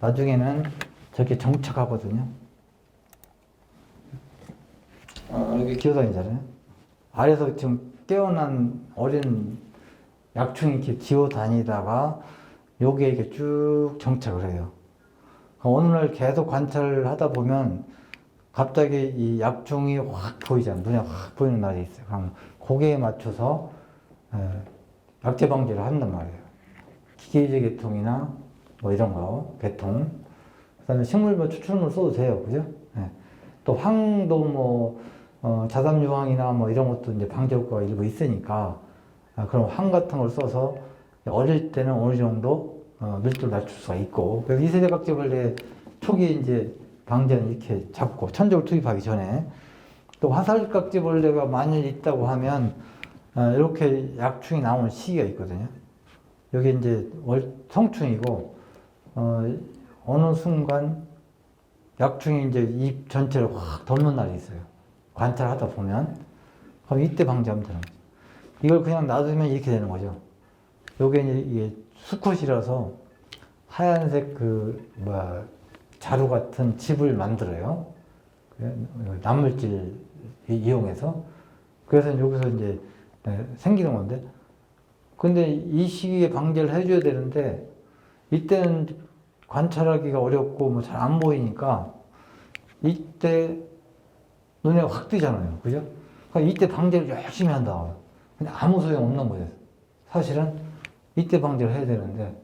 [SPEAKER 1] 나중에는 저렇게 정착하거든요. 여기 기어다니잖아요. 알에서 지금 깨어난 어린 약충이 이렇게 기어다니다가 여기에 이렇게 쭉 정착을 해요. 어느 날 계속 관찰을 하다 보면 갑자기 이 약충이 확 보이잖아요. 눈에 확 보이는 날이 있어요. 그럼 거기에 맞춰서 약재 방제를 한단 말이에요. 기계유제 계통이나 뭐 이런 거, 개통. 그다음에 식물별 추출물 써도 돼요, 그죠? 예. 또 황도 뭐 자담 유황이나 뭐 이런 것도 이제 방제 효과가 일부 있으니까 그럼 황 같은 걸 써서 어릴 때는 어느 정도 밀도를 낮출 수가 있고 그래서 2세대 각질벌레 초기 이제 방제는 이렇게 잡고 천적을 투입하기 전에 또 화살각지벌레가 만일 있다고 하면 이렇게 약충이 나오는 시기가 있거든요. 여기 이제 성충이고 어느 순간 약충이 이제 입 전체를 확 덮는 날이 있어요. 관찰하다 보면 그럼 이때 방지하면 되는 거죠. 이걸 그냥 놔두면 이렇게 되는 거죠. 요게 이게 수컷이라서 하얀색 자루 같은 칩을 만들어요. 남물질 이용해서. 그래서 여기서 이제 생기는 건데. 근데 이 시기에 방제를 해줘야 되는데, 이때는 관찰하기가 어렵고 뭐 잘 안 보이니까, 이때 눈에 확 띄잖아요. 그죠? 그러니까 이때 방제를 열심히 한다. 근데 아무 소용 없는 거예요. 사실은 이때 방제를 해야 되는데,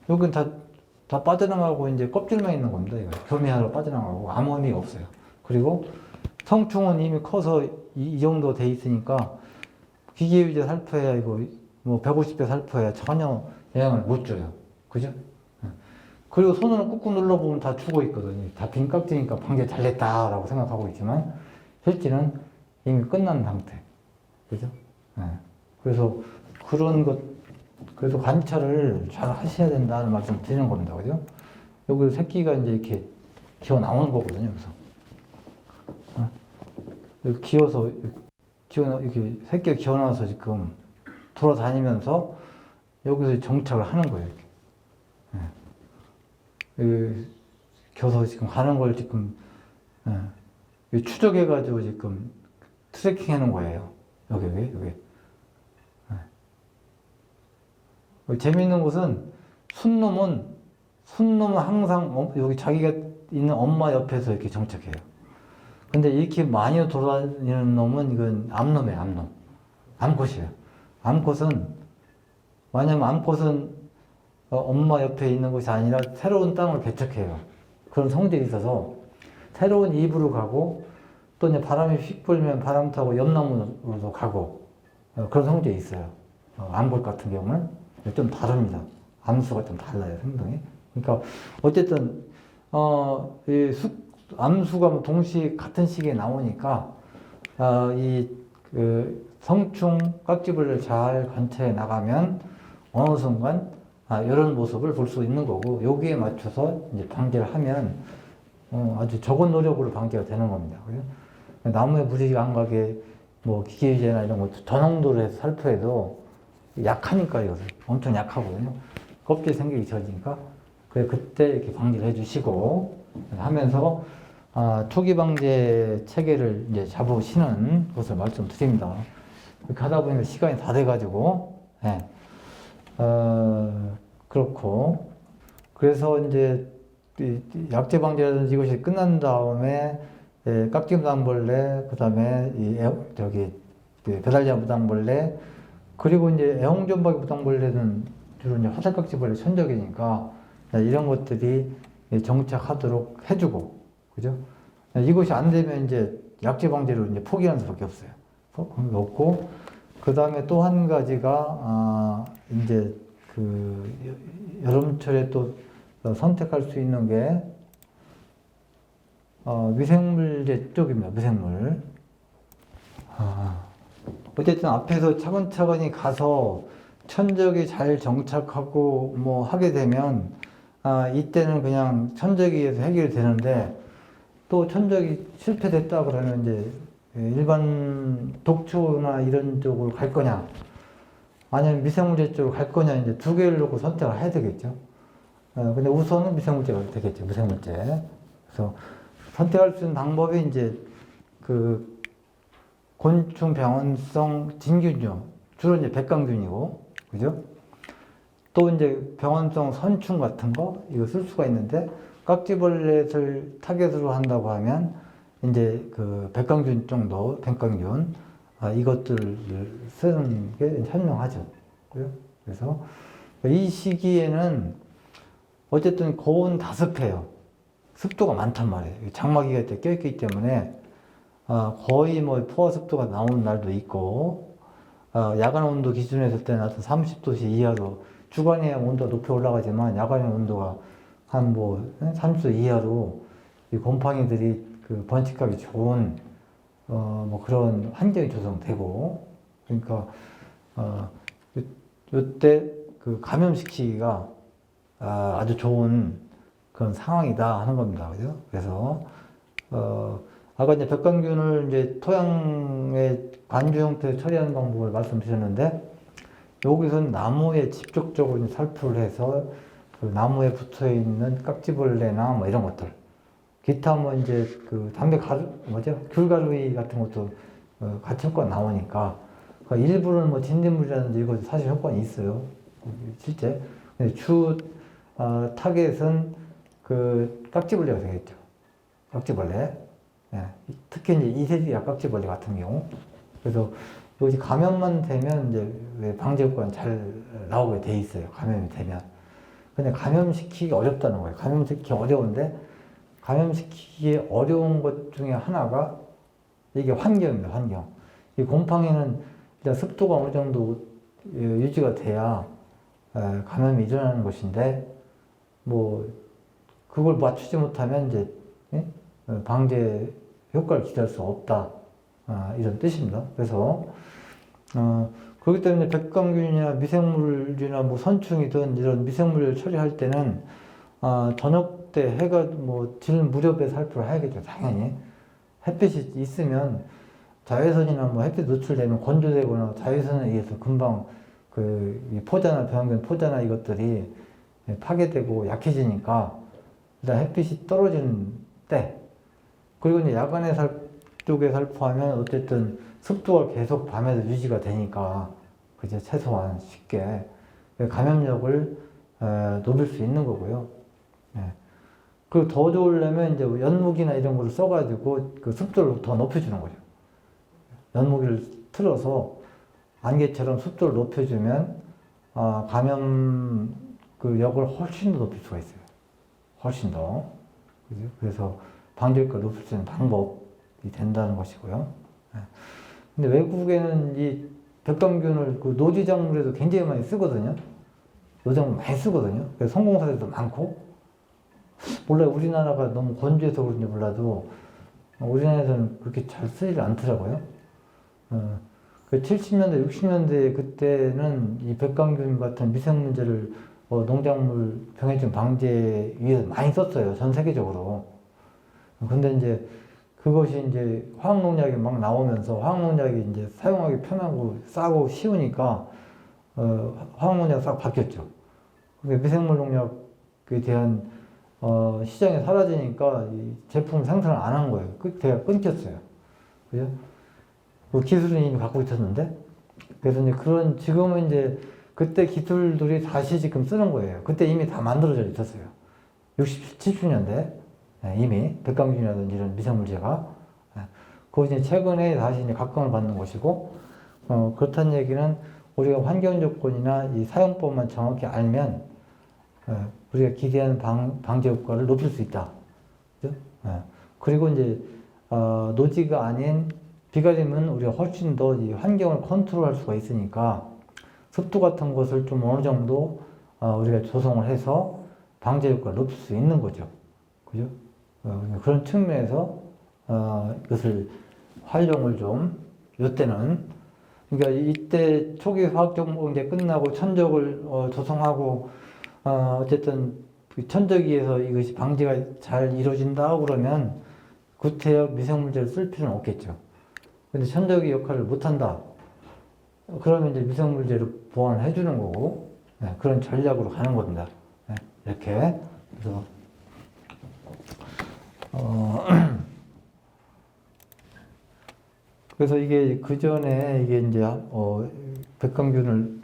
[SPEAKER 1] 여긴 다 빠져나가고 이제 껍질만 있는 겁니다. 이거. 교미하러 빠져나가고 아무 의미 없어요. 그리고 성충은 이미 커서 이 정도 돼 있으니까 기계유제 살포해야 이거 뭐 150배 살포해야 전혀 영향을 못 줘요. 그죠? 그리고 손으로 꾹꾹 눌러보면 다 죽어 있거든요. 다 빈 깍지니까 방제 잘 됐다라고 생각하고 있지만 실제는 이미 끝난 상태. 그죠? 그래서 그런 것, 그래서 관찰을 잘 하셔야 된다는 말씀 드리는 겁니다. 그죠? 여기 새끼가 이제 이렇게 기어 나오는 거거든요. 그래서. 이렇게 이렇게 새끼가 기어 나와서 지금 돌아다니면서 여기서 정착을 하는 거예요. 이렇게. 겨서 지금 가는 걸 지금, 추적해가지고 지금 트래킹 하는 거예요. 여기. 재미있는 것은 순놈은 항상 여기 자기가 있는 엄마 옆에서 이렇게 정착해요. 근데 이렇게 많이 돌아다니는 놈은 이건 암놈이에요, 암놈. 암컷이에요. 왜냐면 암컷은 엄마 옆에 있는 것이 아니라 새로운 땅을 개척해요. 그런 성질이 있어서 새로운 입으로 가고 또 이제 바람이 휙 불면 바람 타고 옆나무로도 가고 그런 성질이 있어요. 암컷 같은 경우는 좀 다릅니다. 암수가 좀 달라요, 행동이. 그러니까 어쨌든 암수가 뭐 같은 시기에 나오니까 성충 깍지벌레를 잘 관찰해 나가면 어느 순간 이런 모습을 볼 수 있는 거고 여기에 맞춰서 이제 방제를 하면 아주 적은 노력으로 방제가 되는 겁니다. 그죠? 나무에 무지가 안 가게 뭐 기계유제나 이런 거 저농도로 해서 살포해도 약하니까 이것을 엄청 약하거든요. 껍질 생기기 전이니까 그때 이렇게 방제를 해주시고 하면서 초기 방제 체계를 이제 잡으시는 것을 말씀드립니다. 이렇게 하다 보니까 시간이 다 돼가지고 그렇고 그래서 이제 약제 방제라든지 이것이 끝난 다음에 깍지무당벌레 그다음에 배달자 무당벌레 그리고 이제 애홍전박이 무당벌레는 주로 이제 화살깍지벌레 천적이니까 이런 것들이 정착하도록 해주고, 그죠? 이것이 안 되면 이제 약제 방제로 이제 포기하는 수밖에 없어요. 없고, 그 다음에 또 한 가지가, 이제 여름철에 또 선택할 수 있는 게, 미생물제 쪽입니다. 미생물. 어쨌든 앞에서 차근차근히 가서 천적이 잘 정착하고 뭐 하게 되면 이때는 그냥 천적이에서 해결이 되는데 또 천적이 실패됐다 그러면 이제 일반 독초나 이런 쪽으로 갈 거냐 아니면 미생물제 쪽으로 갈 거냐 이제 두 개를 놓고 선택을 해야 되겠죠. 근데 우선은 미생물제가 되겠죠. 미생물제. 그래서 선택할 수 있는 방법이 이제 곤충 병원성 진균종, 주로 이제 백강균이고, 그죠? 또 이제 병원성 선충 같은 거, 이거 쓸 수가 있는데, 깍지벌레를 타겟으로 한다고 하면, 이제 백강균 정도, 백강균, 이것들을 쓰는 게 현명하죠. 그죠? 그래서 이 시기에는, 어쨌든 고온 다습해요. 습도가 많단 말이에요. 장마기가 때 껴있기 때문에 거의 뭐 포화 습도가 나오는 날도 있고 야간 온도 기준으로 했을 때는 하여튼 30도씨 이하로 주간에 온도가 높이 올라가지만 야간의 온도가 한 뭐 30도 이하로 이 곰팡이들이 그 번식하기 좋은 뭐 그런 환경이 조성되고 그러니까 요때 그 감염시키기가 아주 좋은 그런 상황이다 하는 겁니다. 그죠? 그래서 아까 이제 백광균을 이제 토양에 관주 형태로 처리하는 방법을 말씀드렸는데 여기서는 나무에 직접적으로 살포를 해서 그 나무에 붙어 있는 깍지벌레나 뭐 이런 것들 기타 뭐 이제 그 담배 가루 뭐죠 귤가루이 같은 것도 같이 효과가 나오니까 그러니까 일부는 뭐 진딧물이라든지 이거 사실 효과는 있어요 실제. 근데 주 타겟은 그 깍지벌레가 되겠죠. 깍지벌레. 예. 특히 이제 이세지약 깍지벌레 같은 경우. 그래서 여기 감염만 되면 이제 방제 효과는 잘 나오게 돼 있어요. 감염이 되면. 근데 감염시키기 어렵다는 거예요. 감염시키기 어려운데 감염시키기 어려운 것 중에 하나가 이게 환경입니다. 환경. 이 곰팡이는 일단 습도가 어느 정도 유지가 돼야 감염이 일어나는 것인데 뭐 그걸 맞추지 못하면 이제 방제 효과를 기대할 수 없다 이런 뜻입니다. 그래서 그렇기 때문에 백광균이나 미생물이나 뭐 선충이든 이런 미생물을 처리할 때는 저녁 때 해가 뭐 질 무렵에 살포를 해야겠죠. 당연히 햇빛이 있으면 자외선이나 뭐 햇빛 노출되면 건조되거나 자외선에 의해서 금방 그 포자나 병균 포자나 이것들이 파괴되고 약해지니까 일단 햇빛이 떨어지는 때 그리고 이제 야간에 쪽에 살포하면 어쨌든 습도가 계속 밤에도 유지가 되니까 그제 최소한 쉽게 감염력을 높일 수 있는 거고요. 예. 그리고 더 좋으려면 이제 연무기나 이런 거를 써가지고 그 습도를 더 높여주는 거죠. 연무기를 틀어서 안개처럼 습도를 높여주면 감염 그 역을 훨씬 더 높일 수가 있어요. 훨씬 더. 그래서 방제효과를 높일 수 있는 방법이 된다는 것이고요. 근데 외국에는 이 백광균을 그 노지작물에도 굉장히 많이 쓰거든요. 노지작물 많이 쓰거든요. 그래서 성공 사례도 많고. 몰라요. 우리나라가 너무 건조해서 그런지 몰라도 우리나라에서는 그렇게 잘 쓰지 않더라고요. 그 70년대, 60년대 그때는 이 백광균 같은 미생문제를 농작물 병해충 방제 위해서 많이 썼어요. 전 세계적으로. 근데 이제 그것이 이제 화학농약이 막 나오면서 화학농약이 이제 사용하기 편하고 싸고 쉬우니까 화학농약 싹 바뀌었죠. 미생물 농약에 대한 시장이 사라지니까 이 제품 생산을 안 한 거예요. 대가 끊겼어요. 그죠? 그 기술은 이미 갖고 있었는데 그래서 이제 그런 지금은 이제 그때 기술들이 다시 지금 쓰는 거예요. 그때 이미 다 만들어져 있었어요. 60, 70년대 이미 백광균이라든지 이런 미생물제가 그것이 최근에 다시 이제 각광을 받는 것이고 그렇다는 얘기는 우리가 환경 조건이나 이 사용법만 정확히 알면 우리가 기대하는 방제 효과를 높일 수 있다. 그죠? 그리고 이제 노지가 아닌 비가림은 우리가 훨씬 더 이 환경을 컨트롤할 수가 있으니까 습도 같은 것을 좀 어느 정도 우리가 조성을 해서 방제 효과를 높일 수 있는 거죠. 그죠? 그런 측면에서 이것을 활용을 좀 이때는 그러니까 이때 초기 화학적 이제 끝나고 천적을 조성하고 어쨌든 그 천적위에서 이것이 방제가 잘 이루어진다 그러면 구태여 미생물제를 쓸 필요는 없겠죠. 근데 천적위 역할을 못한다. 그러면 이제 미생물제로 보완을 해주는 거고 그런 전략으로 가는 겁니다. 이렇게 그래서 그래서 이게 그 전에 이게 이제 백광균을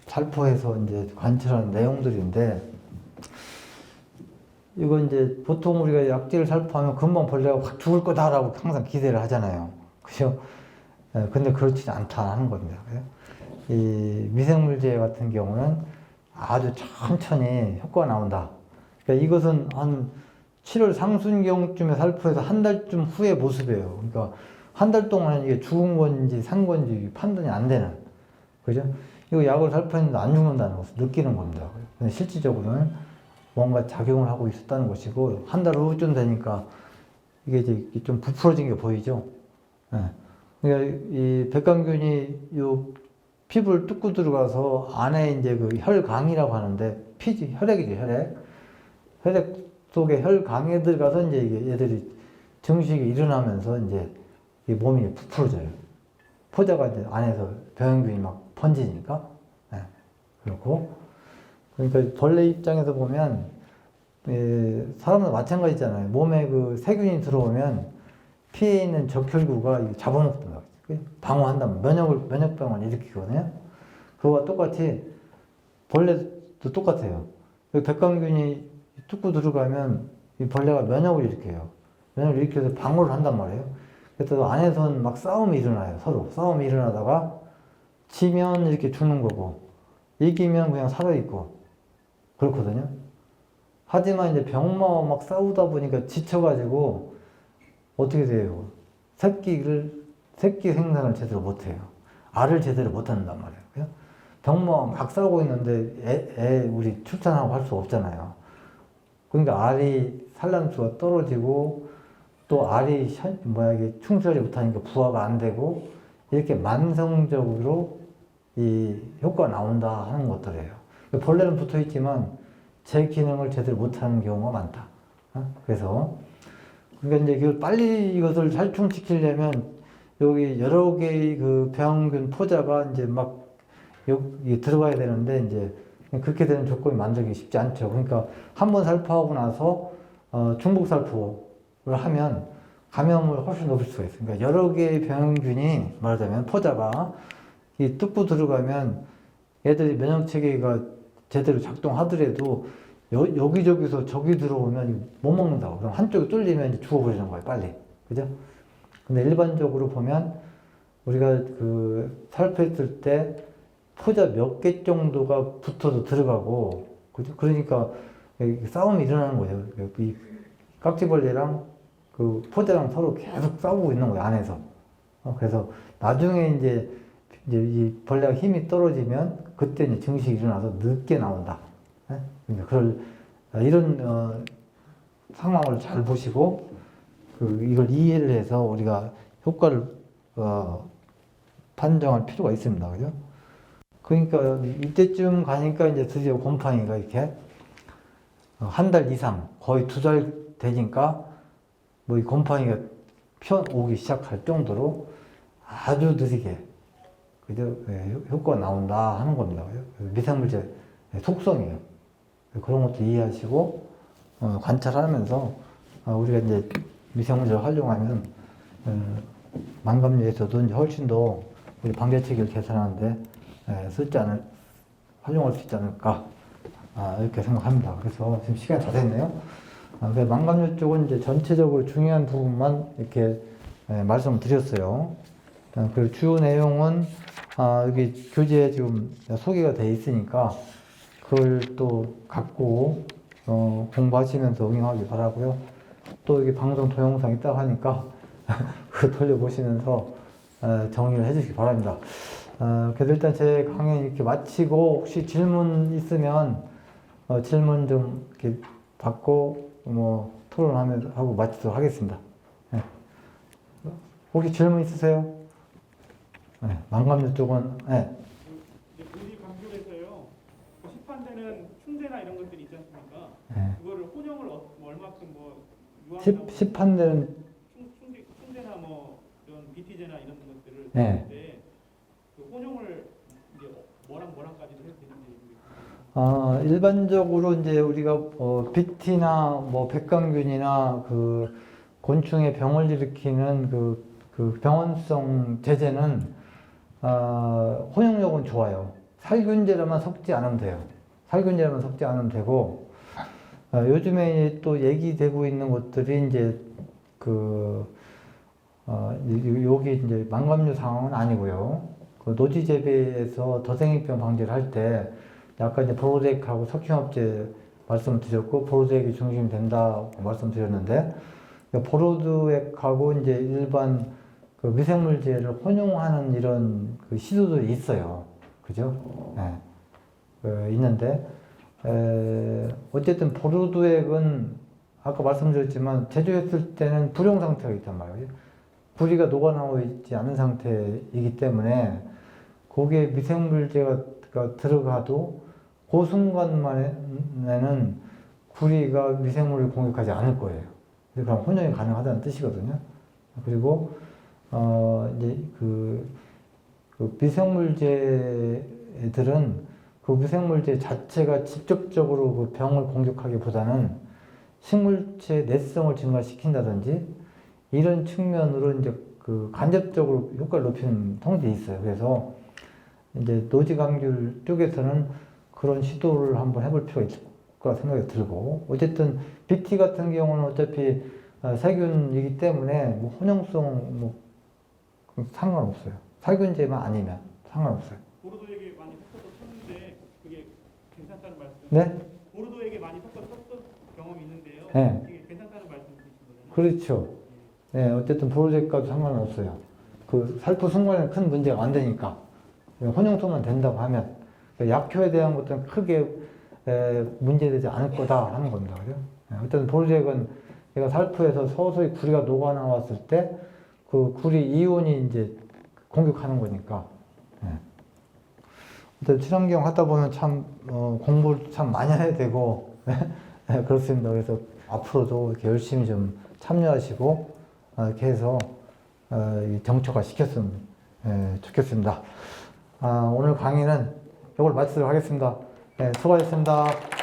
[SPEAKER 1] 살포해서 이제 관찰하는 내용들인데 이거 이제 보통 우리가 약제를 살포하면 금방 벌레가 확 죽을 거다라고 항상 기대를 하잖아요. 그죠? 근데 그렇지 않다 하는 겁니다. 이 미생물제 같은 경우는 아주 천천히 효과가 나온다. 그러니까 이것은 한 7월 상순경쯤에 살포해서 한 달쯤 후의 모습이에요. 그러니까 한 달 동안 이게 죽은 건지 산 건지 판단이 안 되는. 그죠? 이거 약을 살포했는데 안 죽는다는 것을 느끼는 겁니다. 근데 실질적으로는 뭔가 작용을 하고 있었다는 것이고, 한 달 후쯤 되니까 이게 이제 좀 부풀어진 게 보이죠? 예. 그러니까 이 백광균이 요 피부를 뚫고 들어가서 안에 이제 그 혈강이라고 하는데, 혈액이죠, 혈액. 혈액 속에 혈강에 들어가서 이제 이게 얘들이 증식이 일어나면서 이제 이 몸이 부풀어져요. 포자가 이제 안에서 병균이 막 번지니까. 예. 그렇고. 그러니까 벌레 입장에서 보면, 사람도 마찬가지잖아요. 몸에 그 세균이 들어오면 피에 있는 적혈구가 잡아먹습니다. 방어한다면 면역병을 일으키거든요. 그거와 똑같이 벌레도 똑같아요. 백광균이 뚫고 들어가면 이 벌레가 면역을 일으켜요. 면역을 일으켜서 방어를 한단 말이에요. 그래서 안에서는 막 싸움이 일어나요. 서로 싸움이 일어나다가 지면 이렇게 죽는 거고, 이기면 그냥 살아있고 그렇거든요. 하지만 이제 병마와 막 싸우다 보니까 지쳐가지고 어떻게 돼요? 새끼 생산을 제대로 못해요. 알을 제대로 못한단 말이에요. 병마와 막 싸우고 있는데 우리 출산하고 할 수 없잖아요. 그러니까 알이 산란수가 떨어지고 또 알이 이게 충실하지 못하니까 부화가 안 되고, 이렇게 만성적으로 이 효과가 나온다 하는 것들이에요. 벌레는 붙어 있지만 제 기능을 제대로 못하는 경우가 많다. 그래서 그러니까 이제 빨리 이것을 살충시키려면 여기 여러 개의 그 병균 포자가 이제 막 여기 들어가야 되는데, 이제 그렇게 되는 조건이 만들기 쉽지 않죠. 그러니까 한번 살포하고 나서 중복 살포를 하면 감염을 훨씬 높일 수가 있어요. 그러니까 여러 개의 병균이 말하자면 포자가 이 뚫고 들어가면 애들이 면역 체계가 제대로 작동하더라도 여기저기서 적이 들어오면 못 먹는다고. 그럼 한쪽이 뚫리면 이제 죽어버리는 거예요, 빨리. 그죠? 근데 일반적으로 보면 우리가 그 살포했을 때 포자 몇 개 정도가 붙어서 들어가고, 그죠? 그러니까 싸움이 일어나는 거예요. 이 깍지벌레랑 그 포자랑 서로 계속 싸우고 있는 거예요, 안에서. 그래서 나중에 이제 이 벌레가 힘이 떨어지면 그때 이제 증식이 일어나서 늦게 나온다. 그러니까 이런 상황을 잘 보시고 이걸 이해를 해서 우리가 효과를 판정할 필요가 있습니다. 그죠? 그러니까 이때쯤 가니까 이제 드디어 곰팡이가 이렇게 한 달 이상, 거의 2달 되니까 뭐 이 곰팡이가 오기 시작할 정도로 아주 느리게, 그죠? 효과가 나온다 하는 겁니다. 미생물제 속성이에요. 그런 것도 이해하시고 관찰하면서 우리가 이제 미생물제를 활용하면 망감류에서도 이제 훨씬 더 우리 방제체계를 개선하는데 활용할 수 있지 않을까 이렇게 생각합니다. 그래서 지금 시간이 다 됐네요. 그래서 망감류 쪽은 이제 전체적으로 중요한 부분만 이렇게 말씀을 드렸어요. 그 주요 내용은 여기 교재에 지금 소개가 되어 있으니까 그걸 또 갖고 공부하시면서 응용하기 바라고요. 또 여기 방송 동영상 있다고 하니까 그거 돌려보시면서 정리를 해주시기 바랍니다. 그래서 일단 제 강연 이렇게 마치고 혹시 질문 있으면 질문 좀 이렇게 받고 뭐 토론하면서 하고 마치도록 하겠습니다. 네. 혹시 질문 있으세요? 네, 망감류 쪽은 네.
[SPEAKER 2] 우리 방송에서요, 시판되는 충제나 이런 것들이 있지 않습니까?
[SPEAKER 1] 네.
[SPEAKER 2] 그거를 혼용을 얼마큼 뭐
[SPEAKER 1] 시판되는
[SPEAKER 2] 충제나 뭐 이런 BT제나 이런 것들을
[SPEAKER 1] 네.
[SPEAKER 2] 하는데 그 혼용을 이제 뭐랑까지 해도 되는지.
[SPEAKER 1] 일반적으로 이제 우리가 BT나 뭐 백광균이나 그 곤충의 병을 일으키는 그 병원성 제제는 혼용력은 좋아요. 살균제로만 섞지 않으면 돼요. 살균제로만 섞지 않으면 되고, 요즘에 또 얘기되고 있는 것들이 이제 여기 이제 망감류 상황은 아니고요. 그 노지 재배에서 더생익병 방지를 할 때 약간 이제 브로덱하고 석회업제 말씀드렸고 보로드액이 중심이 된다고 말씀드렸는데 보로드액하고 이제 일반 그 미생물제를 혼용하는 이런 그 시도들이 있어요. 그죠? 네. 있는데 어쨌든 보로드액은 아까 말씀드렸지만 제조했을 때는 불용 상태가 있단 말이에요. 구리가 녹아나와 있지 않은 상태이기 때문에 거기에 미생물제가 들어가도 그 순간만에는 구리가 미생물을 공격하지 않을 거예요. 그럼 혼용이 가능하다는 뜻이거든요. 그리고 이제 그 미생물제들은 그 미생물제 자체가 직접적으로 그 병을 공격하기보다는 식물체 내성을 증가시킨다든지 이런 측면으로 이제 그 간접적으로 효과를 높이는 통계가 있어요. 그래서 이제 노지감귤 쪽에서는 그런 시도를 한번 해볼 필요가 있을 거라 생각이 들고, 어쨌든 BT 같은 경우는 어차피 살균이기 때문에 뭐 혼용성 뭐 상관없어요. 살균제만 아니면 상관없어요.
[SPEAKER 2] 보로도에게 많이 섞어서 쳤는데 그게 괜찮다는 말씀?
[SPEAKER 1] 네?
[SPEAKER 2] 보로도에게 많이 섞어서 쳤던 경험이 있는데요.
[SPEAKER 1] 네.
[SPEAKER 2] 그게 괜찮다는 말씀이신 거잖아요.
[SPEAKER 1] 그렇죠. 네, 어쨌든 보로제과도 상관없어요. 그 살포 순간에는 큰 문제가 안 되니까. 혼용성만 된다고 하면 약효에 대한 것들은 크게 문제되지 않을 거다 하는 겁니다. 그죠? 어쨌든 보로제액은 얘가 살포에서 서서히 구리가 녹아 나왔을 때 그 구리 이온이 이제 공격하는 거니까. 일단 친환경 하다 보면 참 공부를 참 많이 해야 되고 그렇습니다. 그래서 앞으로도 이렇게 열심히 좀 참여하시고 이렇게 해서 정처가 시켰으면 좋겠습니다. 오늘 강의는 이걸 마치도록 하겠습니다. 수고하셨습니다.